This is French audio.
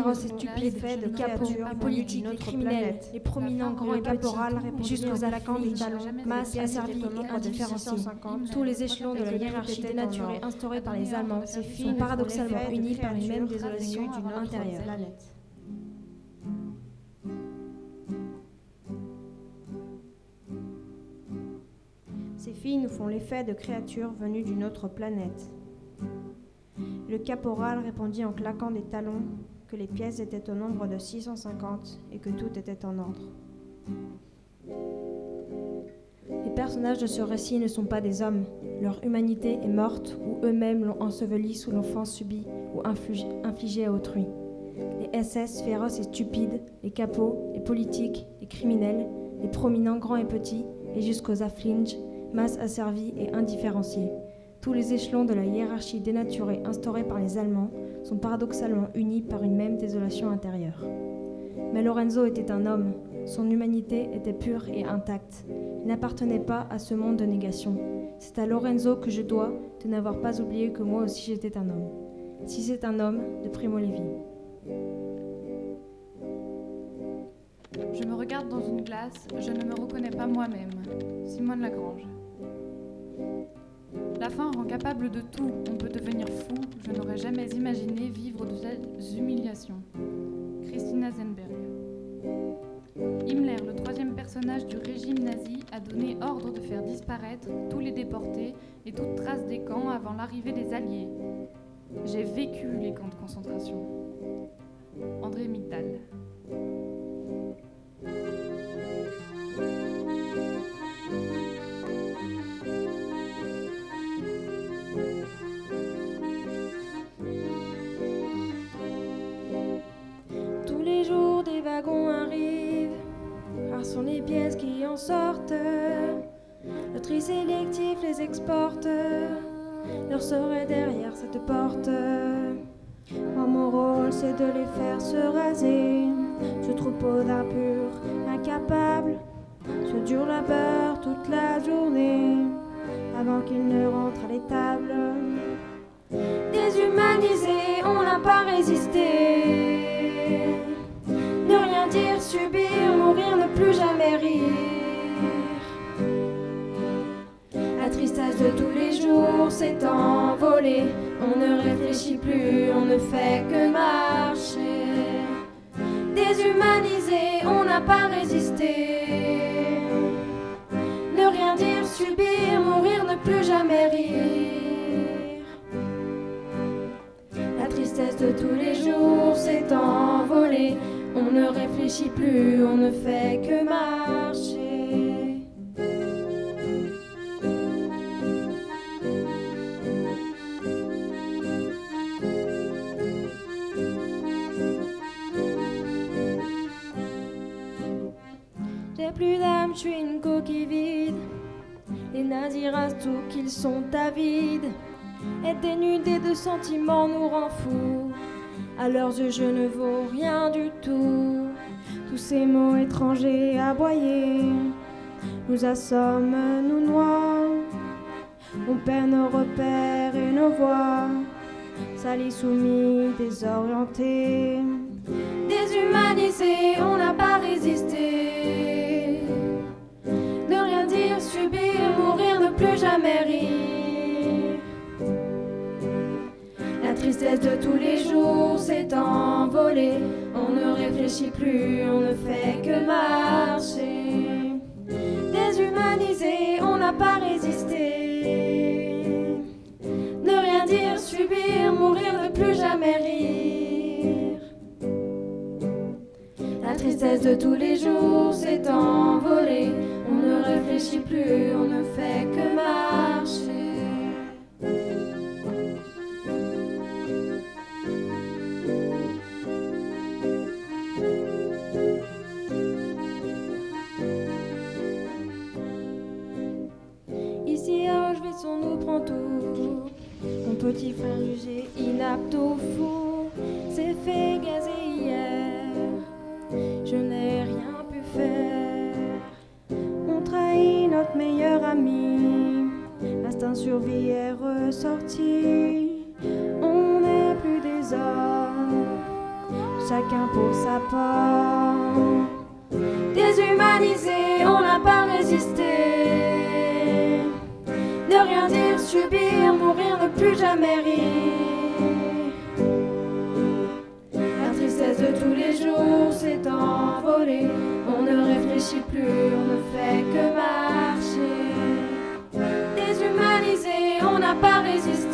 féroces et stupides, faits de les capots, créatures les politiques, les criminels, les prominents grands et caporales, jusqu'aux affluents des talons, masses asservies et indifférenciés. Tous les échelons de la hiérarchie dénaturée instaurée par les Allemands sont paradoxalement unis par une même désolation intérieure. Ces filles nous font l'effet de créatures venues d'une autre planète. Le caporal répondit en claquant des talons que les pièces étaient au nombre de 650 et que tout était en ordre. Les personnages de ce récit ne sont pas des hommes. Leur humanité est morte ou eux-mêmes l'ont ensevelie sous l'offense subie ou infligée à autrui. Les SS féroces et stupides, les capots, les politiques, les criminels, les prominents grands et petits, et jusqu'aux afflinges, masses asservies et indifférenciées. Tous les échelons de la hiérarchie dénaturée instaurée par les Allemands sont paradoxalement unis par une même désolation intérieure. Mais Lorenzo était un homme, son humanité était pure et intacte. Il n'appartenait pas à ce monde de négation. C'est à Lorenzo que je dois de n'avoir pas oublié que moi aussi j'étais un homme. Si c'est un homme, de Primo Levi. Je me regarde dans une glace, je ne me reconnais pas moi-même. Simone Lagrange. La faim rend capable de tout, on peut devenir fou, je n'aurais jamais imaginé vivre de telles humiliations. Christina Zenberg. Himmler, le troisième personnage du régime nazi, a donné ordre de faire disparaître tous les déportés et toute trace des camps avant l'arrivée des Alliés. J'ai vécu les camps de concentration. André Mittal. Tous les jours des wagons arrivent, rares sont les pièces qui en sortent. Le tri sélectif les exporte, leur sort est derrière cette porte. Moi, mon rôle c'est de les faire se raser, ce troupeau d'impurs, incapables, ce dur labeur toute la journée, avant qu'ils ne rentrent à l'étable. Déshumanisés, on n'a pas résisté. Ne rien dire, subir, mourir, ne plus jamais rire. La tristesse de tous les jours s'est envolée. On ne réfléchit plus, on ne fait que marcher. Déshumanisé, on n'a pas résisté. Ne rien dire, subir, mourir, ne plus jamais rire. La tristesse de tous les jours s'est envolée. On ne réfléchit plus, on ne fait que marcher. J'ai plus d'âme, je suis une coquille vide. Les nazis rasent tout, qu'ils sont avides. Être dénudé de sentiments nous rend fous. À leurs yeux je ne vaux rien du tout. Tous ces mots étrangers aboyés nous assomment, nous noient. On perd nos repères et nos voix. Salis, soumis, désorientés. Déshumanisés, on n'a pas résisté. Ne rien dire, subir, mourir, ne plus jamais rire. La tristesse de tous les jours s'est envolée. On ne réfléchit plus, on ne fait que marcher. Déshumanisés, on n'a pas résisté. Ne rien dire, subir, mourir, ne plus jamais rire. La tristesse de tous les jours s'est envolée. On ne réfléchit plus, on ne fait que marcher. Ici à Auschwitz on nous prend tout. Mon petit frère jugé inapte au fou s'est fait gazer hier. Je n'ai rien pu faire. On trahit notre meilleur ami. L'instinct survie est ressorti. On n'est plus des hommes. chacun pour sa part. Déshumanisé, on n'a pas résisté. Ne rien dire, subir, mourir, ne plus jamais rire. La tristesse de tous les jours s'est envolée. On ne réfléchit plus, on ne fait que marcher. Déshumanisé, on n'a pas résisté.